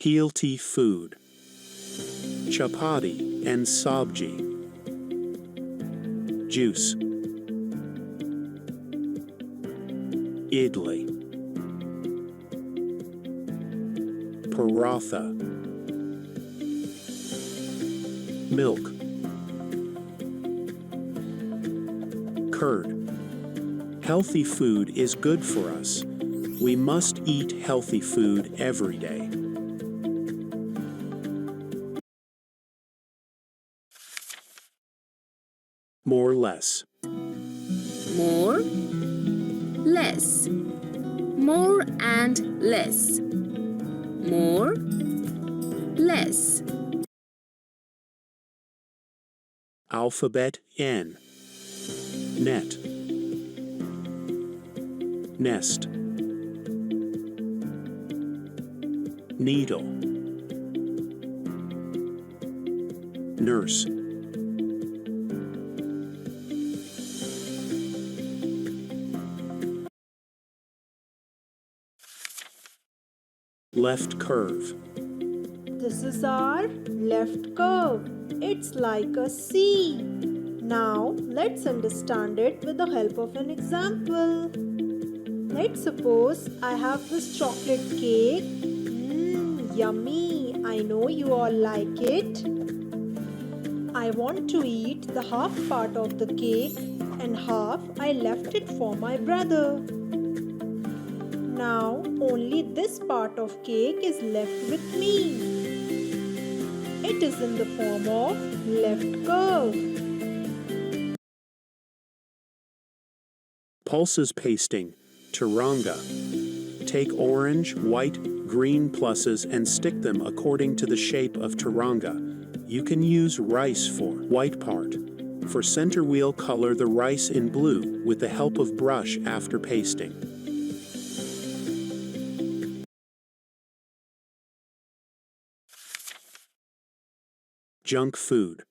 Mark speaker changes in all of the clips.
Speaker 1: Healthy food. Chapati and sabji. Juice. Idli. Paratha. Milk. Curd. Healthy food is good for us. We must eat healthy food every day. More, less.
Speaker 2: More, less. More and less. More, less.
Speaker 1: Alphabet N. Net. Nest. Needle. Nurse. Left curve.
Speaker 3: This is our left curve. It's like a C. Now, let's understand it with the help of an example. Let's suppose I have this chocolate cake. Yummy! I know you all like it. I want to eat the half part of the cake and half I left it for my brother. Now, only this part of cake is left with me. It is in the form of left curve.
Speaker 1: Pulses pasting. Tiranga. Take orange, white, green pluses and stick them according to the shape of tiranga. You can use rice for white part. For center wheel, color the rice in blue with the help of brush after pasting. Junk food.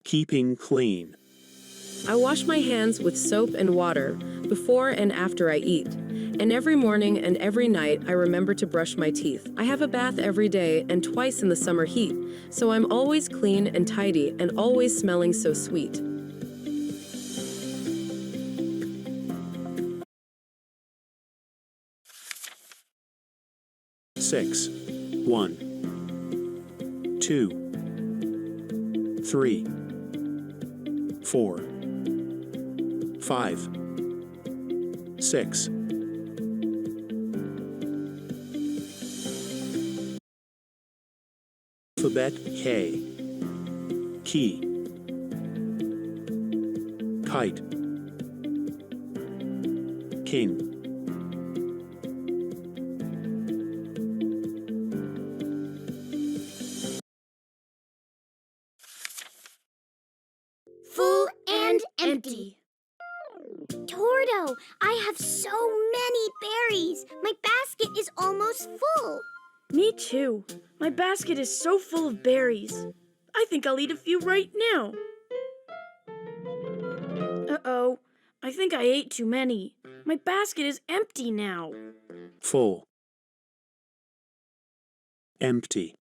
Speaker 1: Keeping clean.
Speaker 4: I wash my hands with soap and water before and after I eat. And every morning and every night I remember to brush my teeth. I have a bath every day and twice in the summer heat, so I'm always clean and tidy and always smelling so sweet.
Speaker 1: Six. 1, 2, 3, 4, 5, 6. Alphabet K. Key. Kite. King.
Speaker 5: Full and empty. Tordo, I have so many berries. My basket is almost full.
Speaker 6: Me too. My basket is so full of berries. I think I'll eat a few right now. Uh-oh. I think I ate too many. My basket is empty now.
Speaker 1: Full. Empty.